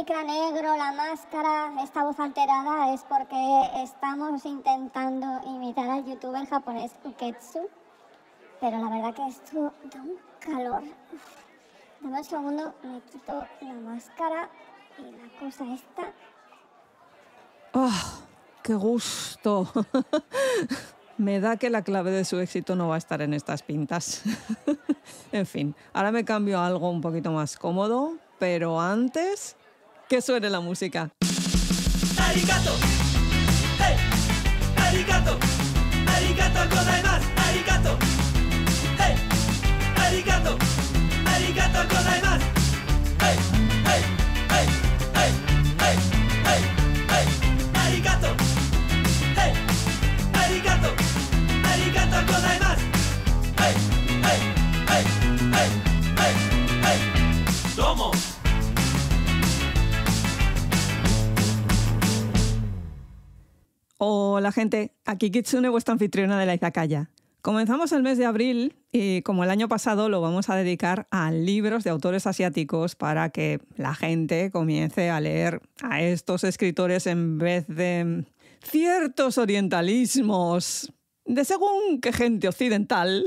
licra negro, la máscara, esta voz alterada es porque estamos intentando imitar al youtuber japonés Uketsu, pero la verdad que esto da un calor. Dame un segundo, me quito la máscara y la cosa esta. ¡Oh, qué gusto! Me da que la clave de su éxito no va a estar en estas pintas. En fin, ahora me cambio a algo un poquito más cómodo, pero antes, que suene la música. ¡Arigato! ¡Hey! ¡Arigato! ¡Arigato gozaimasu! ¡Arigato! ¡Hey! ¡Arigato! ¡Arigato gozaimasu! ¡Hey! ¡Hey! ¡Hey! ¡Hey! ¡Hey! ¡Hey! ¡Hey! ¡Arigato! ¡Hey! ¡Arigato! ¡Arigato gozaimasu! ¡Hey! ¡Hey! ¡Hey! ¡Hey! ¡Hey! ¡Hey! ¡Domo! Hola gente, aquí Kitsune, vuestra anfitriona de la Izakaya. Comenzamos el mes de abril y como el año pasado lo vamos a dedicar a libros de autores asiáticos para que la gente comience a leer a estos escritores en vez de ciertos orientalismos de según qué gente occidental.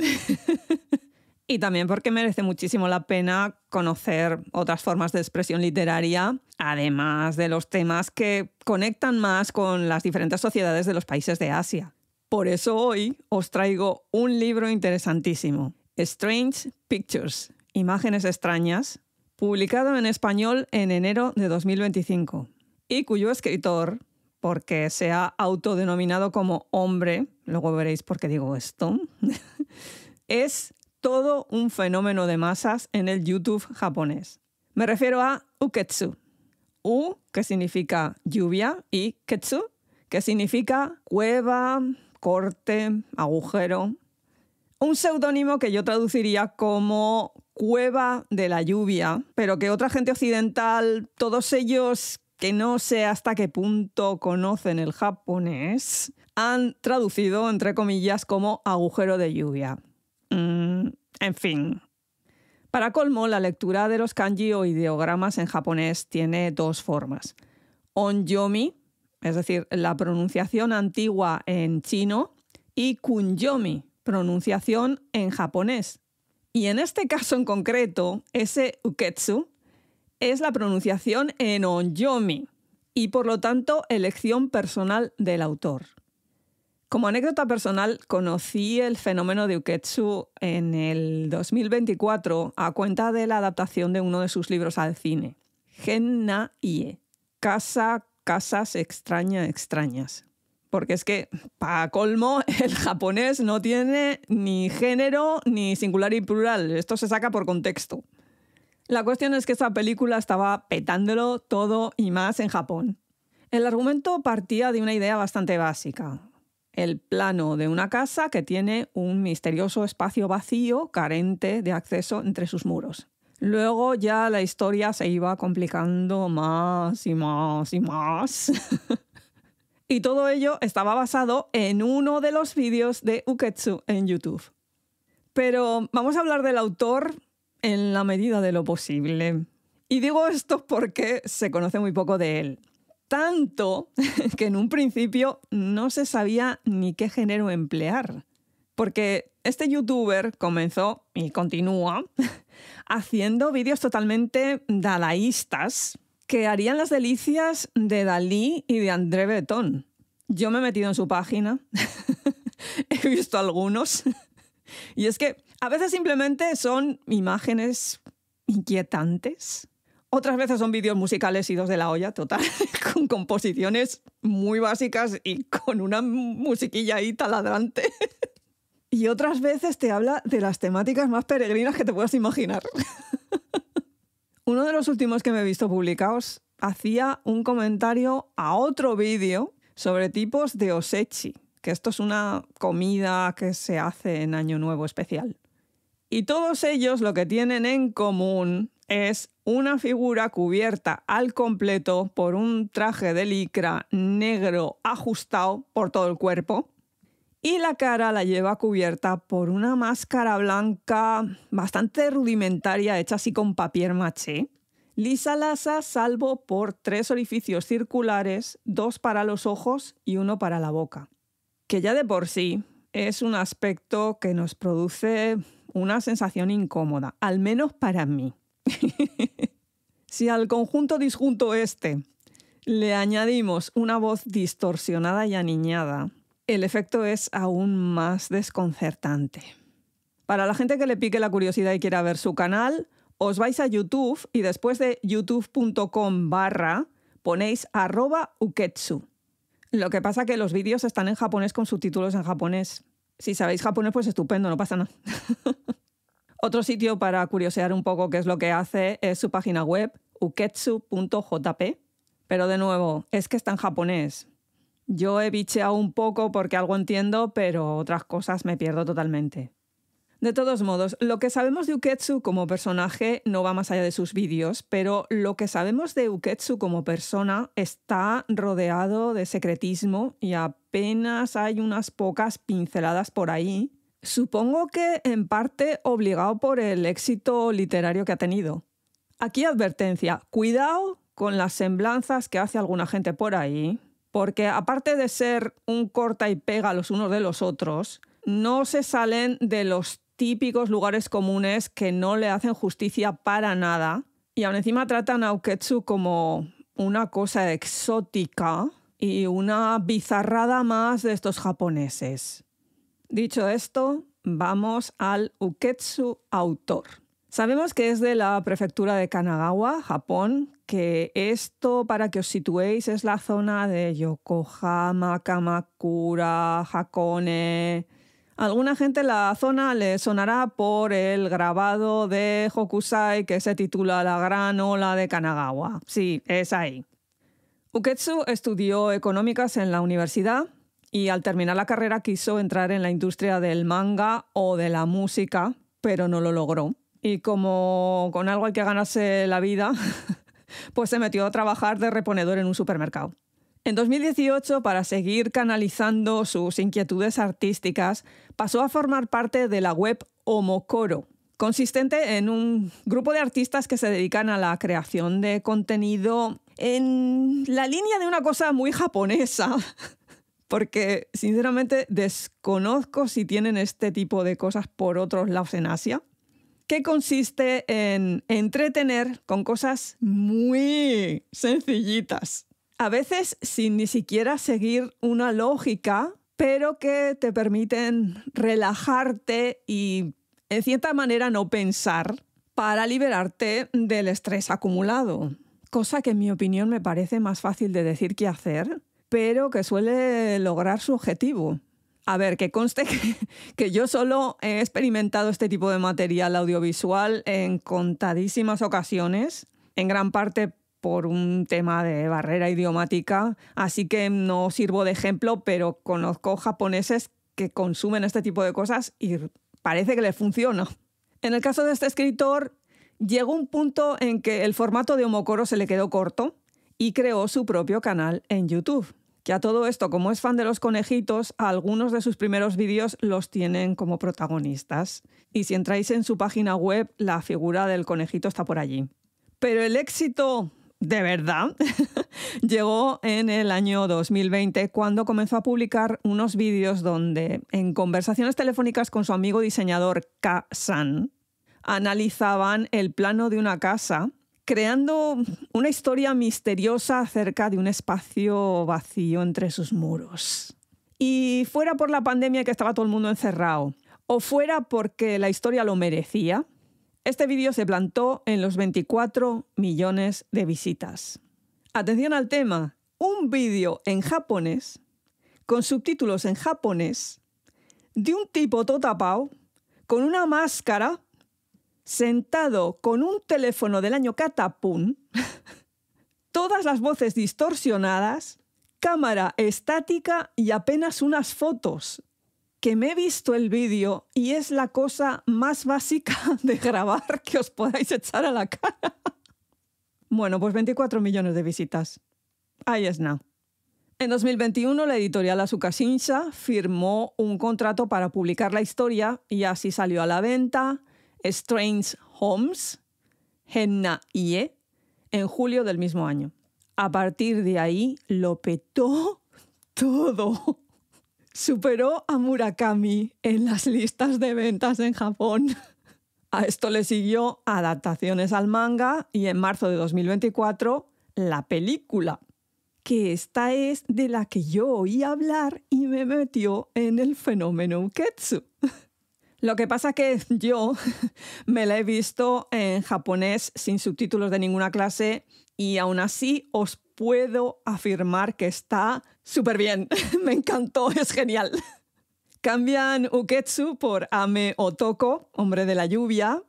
Y también porque merece muchísimo la pena conocer otras formas de expresión literaria, además de los temas que conectan más con las diferentes sociedades de los países de Asia. Por eso hoy os traigo un libro interesantísimo, Strange Pictures, Imágenes extrañas, publicado en español en enero de 2025, y cuyo escritor, porque se ha autodenominado como hombre, luego veréis por qué digo esto, es todo un fenómeno de masas en el YouTube japonés. Me refiero a Uketsu. U, que significa lluvia, y Ketsu, que significa cueva, corte, agujero. Un seudónimo que yo traduciría como cueva de la lluvia, pero que otra gente occidental, todos ellos que no sé hasta qué punto conocen el japonés, han traducido, entre comillas, como agujero de lluvia. En fin. Para colmo, la lectura de los kanji o ideogramas en japonés tiene dos formas. Onyomi, es decir, la pronunciación antigua en chino, y kunyomi, pronunciación en japonés. Y en este caso en concreto, ese uketsu es la pronunciación en onyomi y por lo tanto elección personal del autor. Como anécdota personal, conocí el fenómeno de Uketsu en el 2024 a cuenta de la adaptación de uno de sus libros al cine, Genna Ie, Casas extrañas. Porque es que, para colmo, el japonés no tiene ni género ni singular y plural. Esto se saca por contexto. La cuestión es que esta película estaba petándolo todo y más en Japón. El argumento partía de una idea bastante básica. El plano de una casa que tiene un misterioso espacio vacío, carente de acceso entre sus muros. Luego ya la historia se iba complicando más y más y más. Y todo ello estaba basado en uno de los vídeos de Uketsu en YouTube. Pero vamos a hablar del autor en la medida de lo posible. Y digo esto porque se conoce muy poco de él. Tanto que en un principio no se sabía ni qué género emplear. Porque este youtuber comenzó y continúa haciendo vídeos totalmente dadaístas que harían las delicias de Dalí y de André Breton. Yo me he metido en su página, he visto algunos, y es que a veces simplemente son imágenes inquietantes. Otras veces son vídeos musicales idos de la olla, total, con composiciones muy básicas y con una musiquilla ahí taladrante. Y otras veces te habla de las temáticas más peregrinas que te puedas imaginar. Uno de los últimos que me he visto publicados hacía un comentario a otro vídeo sobre tipos de osechi, que esto es una comida que se hace en Año Nuevo especial. Y todos ellos lo que tienen en común es una figura cubierta al completo por un traje de licra negro ajustado por todo el cuerpo y la cara la lleva cubierta por una máscara blanca bastante rudimentaria hecha así con papier maché, lisa lasa salvo por 3 orificios circulares, 2 para los ojos y 1 para la boca. Que ya de por sí es un aspecto que nos produce una sensación incómoda, al menos para mí. Si al conjunto disjunto este le añadimos una voz distorsionada y aniñada, el efecto es aún más desconcertante. Para la gente que le pique la curiosidad y quiera ver su canal, os vais a YouTube y después de youtube.com/ ponéis @uketsu. Lo que pasa es que los vídeos están en japonés con subtítulos en japonés. Si sabéis japonés, pues estupendo, no pasa nada. Otro sitio para curiosear un poco qué es lo que hace es su página web, uketsu.jp. Pero de nuevo, es que está en japonés. Yo he bicheado un poco porque algo entiendo, pero otras cosas me pierdo totalmente. De todos modos, lo que sabemos de Uketsu como personaje no va más allá de sus vídeos, pero lo que sabemos de Uketsu como persona está rodeado de secretismo y apenas hay unas pocas pinceladas por ahí. Supongo que en parte obligado por el éxito literario que ha tenido. Aquí advertencia, cuidado con las semblanzas que hace alguna gente por ahí, porque aparte de ser un corta y pega los unos de los otros, no se salen de los típicos lugares comunes que no le hacen justicia para nada y aún encima tratan a Uketsu como una cosa exótica y una bizarrada más de estos japoneses. Dicho esto, vamos al Uketsu autor. Sabemos que es de la prefectura de Kanagawa, Japón, que esto, para que os situéis, es la zona de Yokohama, Kamakura, Hakone. A alguna gente la zona le sonará por el grabado de Hokusai que se titula La gran ola de Kanagawa. Sí, es ahí. Uketsu estudió económicas en la universidad y al terminar la carrera quiso entrar en la industria del manga o de la música, pero no lo logró. Y como con algo hay que ganarse la vida, pues se metió a trabajar de reponedor en un supermercado. En 2018, para seguir canalizando sus inquietudes artísticas, pasó a formar parte de la web Omokoro, consistente en un grupo de artistas que se dedican a la creación de contenido en la línea de una cosa muy japonesa, porque sinceramente desconozco si tienen este tipo de cosas por otros lados en Asia, que consiste en entretener con cosas muy sencillitas. A veces sin ni siquiera seguir una lógica, pero que te permiten relajarte y, en cierta manera, no pensar para liberarte del estrés acumulado. Cosa que, en mi opinión, me parece más fácil de decir que hacer, pero que suele lograr su objetivo. A ver, que conste que yo solo he experimentado este tipo de material audiovisual en contadísimas ocasiones, en gran parte por un tema de barrera idiomática, así que no sirvo de ejemplo, pero conozco japoneses que consumen este tipo de cosas y parece que les funciona. En el caso de este escritor, llegó un punto en que el formato de Omokoro se le quedó corto y creó su propio canal en YouTube. Que a todo esto, como es fan de los conejitos, algunos de sus primeros vídeos los tienen como protagonistas. Y si entráis en su página web, la figura del conejito está por allí. Pero el éxito de verdad llegó en el año 2020, cuando comenzó a publicar unos vídeos donde, en conversaciones telefónicas con su amigo diseñador K-san, analizaban el plano de una casa, creando una historia misteriosa acerca de un espacio vacío entre sus muros. Y fuera por la pandemia que estaba todo el mundo encerrado, o fuera porque la historia lo merecía, este vídeo se plantó en los 24 millones de visitas. Atención al tema, un vídeo en japonés, con subtítulos en japonés, de un tipo todo tapado, con una máscara, sentado con un teléfono del año catapún, todas las voces distorsionadas, cámara estática y apenas unas fotos. Que me he visto el vídeo y es la cosa más básica de grabar que os podáis echar a la cara. Bueno, pues 24 millones de visitas. Ahí es nada. En 2021, la editorial Asuka Shinsha firmó un contrato para publicar la historia y así salió a la venta Strange Homes, Henna Ie, en julio del mismo año. A partir de ahí lo petó todo. Superó a Murakami en las listas de ventas en Japón. A esto le siguió adaptaciones al manga y en marzo de 2024 la película, que esta es de la que yo oí hablar y me metió en el fenómeno Ukketsu. Lo que pasa que yo me la he visto en japonés sin subtítulos de ninguna clase y aún así os puedo afirmar que está súper bien. Me encantó, es genial. Cambian Ukketsu por Ame Otoko, hombre de la lluvia,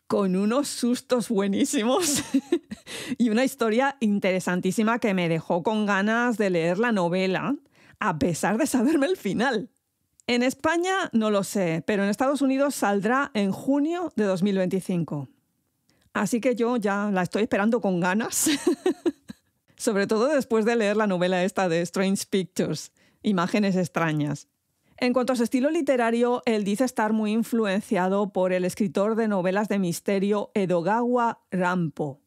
con unos sustos buenísimos y una historia interesantísima que me dejó con ganas de leer la novela, a pesar de saberme el final. En España no lo sé, pero en Estados Unidos saldrá en junio de 2025. Así que yo ya la estoy esperando con ganas. Sobre todo después de leer la novela esta de Strange Pictures, Imágenes extrañas. En cuanto a su estilo literario, él dice estar muy influenciado por el escritor de novelas de misterio Edogawa Rampo,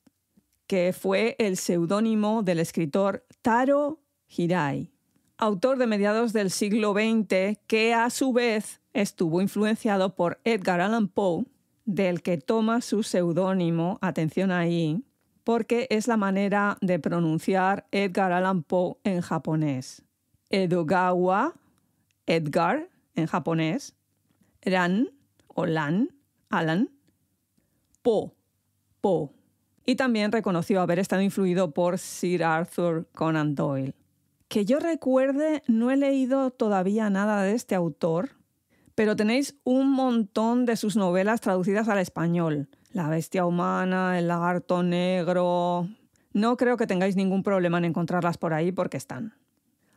que fue el seudónimo del escritor Taro Hirai, autor de mediados del siglo XX, que a su vez estuvo influenciado por Edgar Allan Poe, del que toma su seudónimo, atención ahí, porque es la manera de pronunciar Edgar Allan Poe en japonés. Edogawa, Edgar en japonés, Ran o Lan, Alan, Poe, Poe. Y también reconoció haber estado influido por Sir Arthur Conan Doyle. Que yo recuerde, no he leído todavía nada de este autor, pero tenéis un montón de sus novelas traducidas al español. La bestia humana, el lagarto negro... No creo que tengáis ningún problema en encontrarlas por ahí porque están.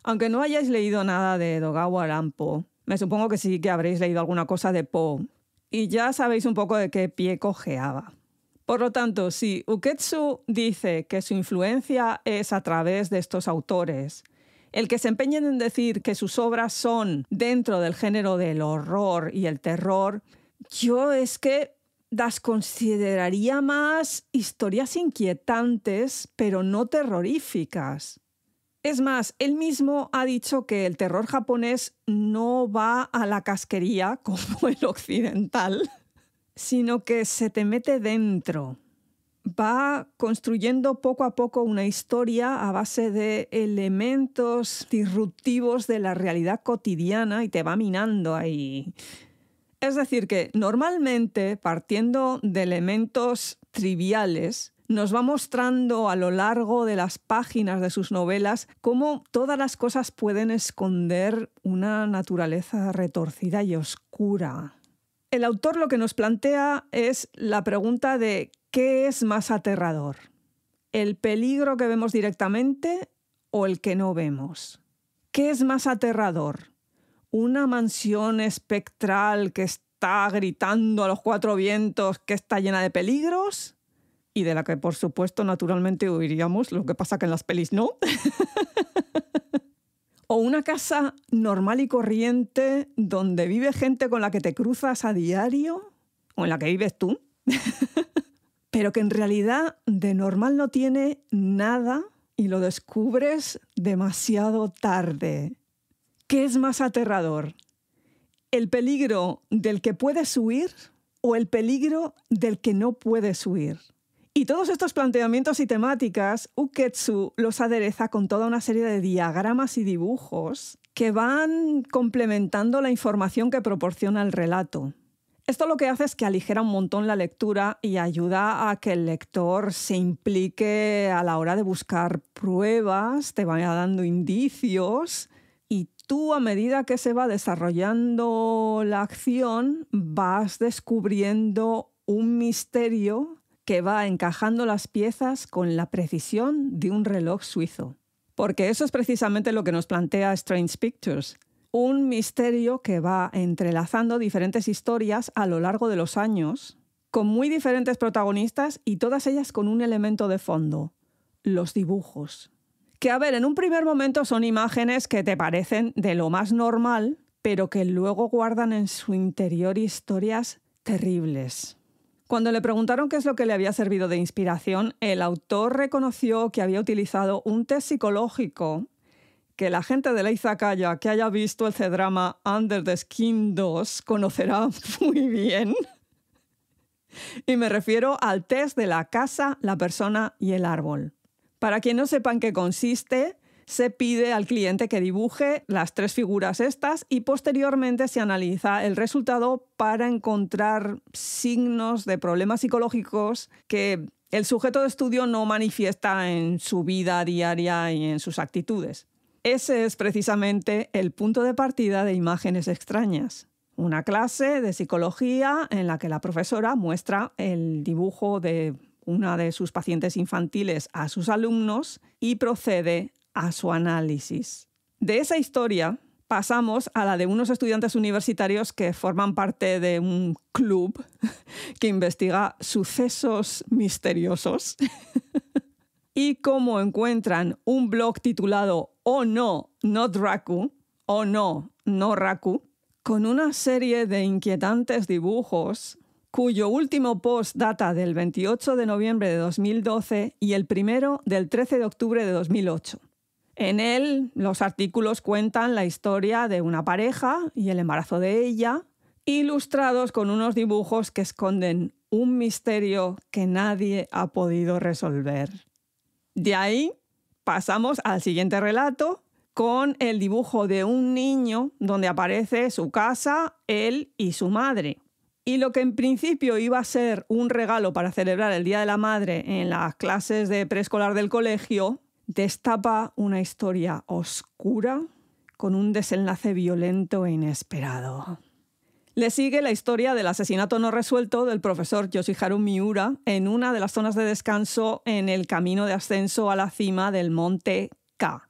Aunque no hayáis leído nada de Edogawa Rampo, me supongo que sí que habréis leído alguna cosa de Poe. Y ya sabéis un poco de qué pie cojeaba. Por lo tanto, si Ukketsu dice que su influencia es a través de estos autores, el que se empeñen en decir que sus obras son dentro del género del horror y el terror, yo es que las consideraría más historias inquietantes, pero no terroríficas. Es más, él mismo ha dicho que el terror japonés no va a la casquería como el occidental, sino que se te mete dentro. Va construyendo poco a poco una historia a base de elementos disruptivos de la realidad cotidiana y te va minando ahí. Es decir, que normalmente, partiendo de elementos triviales, nos va mostrando a lo largo de las páginas de sus novelas cómo todas las cosas pueden esconder una naturaleza retorcida y oscura. El autor lo que nos plantea es la pregunta de ¿qué es más aterrador? ¿El peligro que vemos directamente o el que no vemos? ¿Qué es más aterrador? ¿Una mansión espectral que está gritando a los cuatro vientos que está llena de peligros? Y de la que, por supuesto, naturalmente huiríamos, lo que pasa que en las pelis no. O una casa normal y corriente donde vive gente con la que te cruzas a diario, o en la que vives tú, pero que en realidad de normal no tiene nada y lo descubres demasiado tarde. ¿Qué es más aterrador? ¿El peligro del que puedes huir o el peligro del que no puedes huir? Y todos estos planteamientos y temáticas, Ukketsu los adereza con toda una serie de diagramas y dibujos que van complementando la información que proporciona el relato. Esto lo que hace es que aligera un montón la lectura y ayuda a que el lector se implique a la hora de buscar pruebas, te vaya dando indicios y tú, a medida que se va desarrollando la acción, vas descubriendo un misterio que va encajando las piezas con la precisión de un reloj suizo. Porque eso es precisamente lo que nos plantea Strange Pictures. Un misterio que va entrelazando diferentes historias a lo largo de los años, con muy diferentes protagonistas y todas ellas con un elemento de fondo, los dibujos. Que, a ver, en un primer momento son imágenes que te parecen de lo más normal, pero que luego guardan en su interior historias terribles. Cuando le preguntaron qué es lo que le había servido de inspiración, el autor reconoció que había utilizado un test psicológico que la gente de la izakaya que haya visto el C-drama Under the Skin 2 conocerá muy bien. Y me refiero al test de la casa, la persona y el árbol. Para quien no sepa en qué consiste, se pide al cliente que dibuje las 3 figuras estas y posteriormente se analiza el resultado para encontrar signos de problemas psicológicos que el sujeto de estudio no manifiesta en su vida diaria y en sus actitudes. Ese es precisamente el punto de partida de Imágenes extrañas. Una clase de psicología en la que la profesora muestra el dibujo de una de sus pacientes infantiles a sus alumnos y procede a su análisis. De esa historia pasamos a la de unos estudiantes universitarios que forman parte de un club que investiga sucesos misteriosos y cómo encuentran un blog titulado Oh no, not Raku, Oh no, no Raku, con una serie de inquietantes dibujos cuyo último post data del 28 de noviembre de 2012 y el primero del 13 de octubre de 2008. En él, los artículos cuentan la historia de una pareja y el embarazo de ella, ilustrados con unos dibujos que esconden un misterio que nadie ha podido resolver. De ahí pasamos al siguiente relato, con el dibujo de un niño donde aparece su casa, él y su madre. Y lo que en principio iba a ser un regalo para celebrar el Día de la Madre en las clases de preescolar del colegio, destapa una historia oscura con un desenlace violento e inesperado. Le sigue la historia del asesinato no resuelto del profesor Yoshiharu Miura en una de las zonas de descanso en el camino de ascenso a la cima del monte K.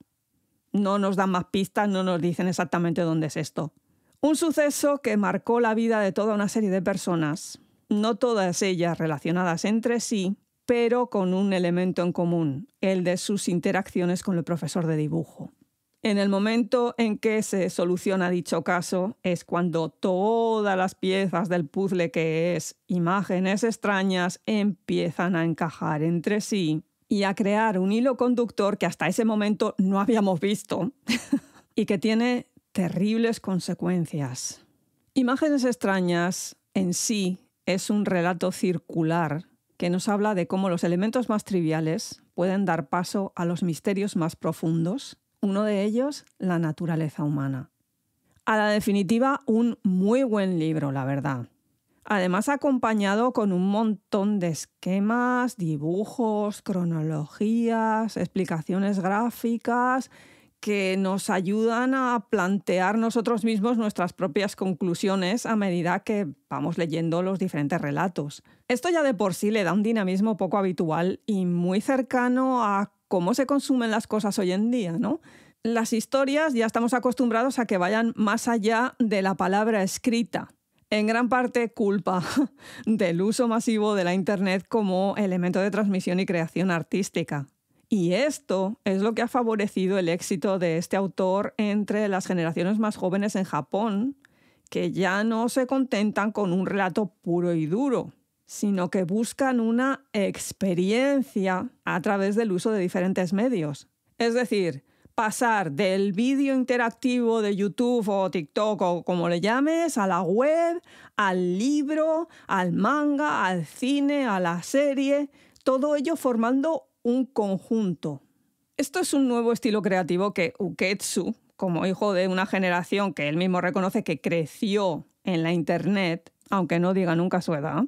No nos dan más pistas, no nos dicen exactamente dónde es esto. Un suceso que marcó la vida de toda una serie de personas, no todas ellas relacionadas entre sí, pero con un elemento en común, el de sus interacciones con el profesor de dibujo. En el momento en que se soluciona dicho caso es cuando todas las piezas del puzzle que es Imágenes extrañas empiezan a encajar entre sí y a crear un hilo conductor que hasta ese momento no habíamos visto y que tiene terribles consecuencias. Imágenes extrañas en sí es un relato circular que nos habla de cómo los elementos más triviales pueden dar paso a los misterios más profundos, uno de ellos, la naturaleza humana. A la definitiva, un muy buen libro, la verdad. Además, acompañado con un montón de esquemas, dibujos, cronologías, explicaciones gráficas que nos ayudan a plantear nosotros mismos nuestras propias conclusiones a medida que vamos leyendo los diferentes relatos. Esto ya de por sí le da un dinamismo poco habitual y muy cercano a cómo se consumen las cosas hoy en día, ¿no? Las historias ya estamos acostumbrados a que vayan más allá de la palabra escrita. En gran parte culpa del uso masivo de la Internet como elemento de transmisión y creación artística. Y esto es lo que ha favorecido el éxito de este autor entre las generaciones más jóvenes en Japón, que ya no se contentan con un relato puro y duro, sino que buscan una experiencia a través del uso de diferentes medios. Es decir, pasar del vídeo interactivo de YouTube o TikTok o como le llames, a la web, al libro, al manga, al cine, a la serie, todo ello formando un conjunto. Esto es un nuevo estilo creativo que Uketsu, como hijo de una generación que él mismo reconoce que creció en la Internet, aunque no diga nunca su edad,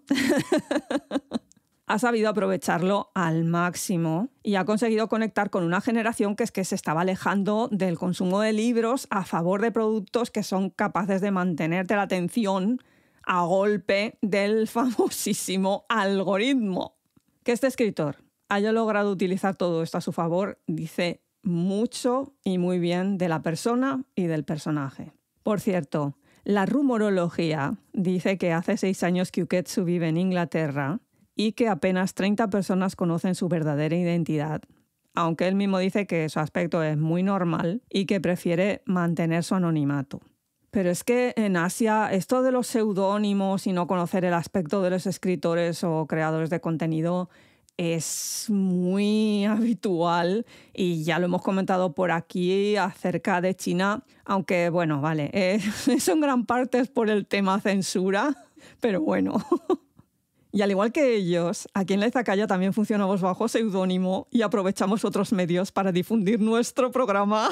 ha sabido aprovecharlo al máximo y ha conseguido conectar con una generación que se estaba alejando del consumo de libros a favor de productos que son capaces de mantenerte la atención a golpe del famosísimo algoritmo. Que este escritor haya logrado utilizar todo esto a su favor dice mucho y muy bien de la persona y del personaje. Por cierto, la rumorología dice que hace 6 años que Uketsu vive en Inglaterra y que apenas 30 personas conocen su verdadera identidad, aunque él mismo dice que su aspecto es muy normal y que prefiere mantener su anonimato. Pero es que en Asia esto de los seudónimos y no conocer el aspecto de los escritores o creadores de contenido es muy habitual y ya lo hemos comentado por aquí acerca de China, aunque bueno, vale, eso en gran parte es por el tema censura, pero bueno. Y al igual que ellos, aquí en La Izakaya también funcionamos bajo seudónimo y aprovechamos otros medios para difundir nuestro programa.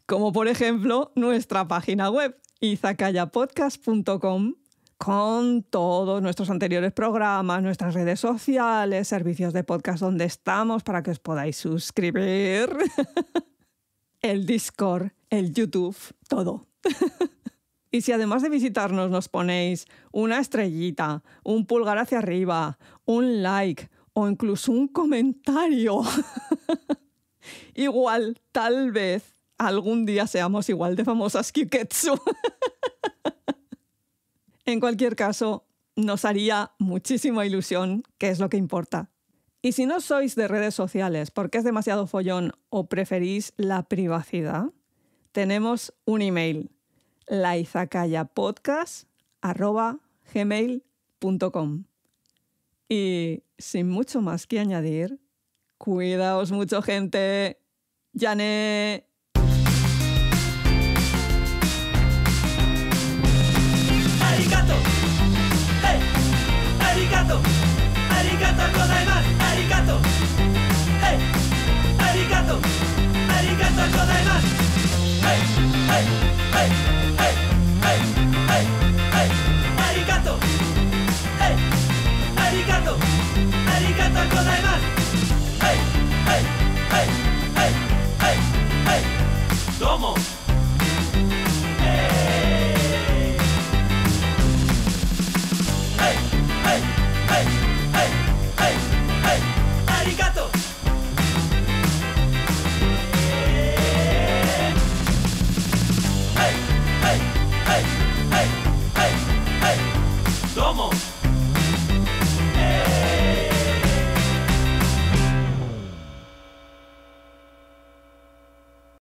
Como por ejemplo nuestra página web, izakayapodcast.com, con todos nuestros anteriores programas, nuestras redes sociales, servicios de podcast donde estamos para que os podáis suscribir, el Discord, el YouTube, todo. Y si además de visitarnos nos ponéis una estrellita, un pulgar hacia arriba, un like o incluso un comentario, igual, tal vez, algún día seamos igual de famosas que Uketsu. En cualquier caso, nos haría muchísima ilusión, que es lo que importa. Y si no sois de redes sociales porque es demasiado follón o preferís la privacidad, tenemos un email, laizakayapodcast@gmail.com. Y sin mucho más que añadir, cuidaos mucho, gente. ¡Yane! Arigato, hey, arigato, arigato gozaimasu, arigato, hey, arigato, arigato gozaimasu, hey, hey, hey, hey, hey, hey, hey, arigato, hey, arigato, arigato gozaimasu, hey, hey, hey, hey, hey, hey, domo.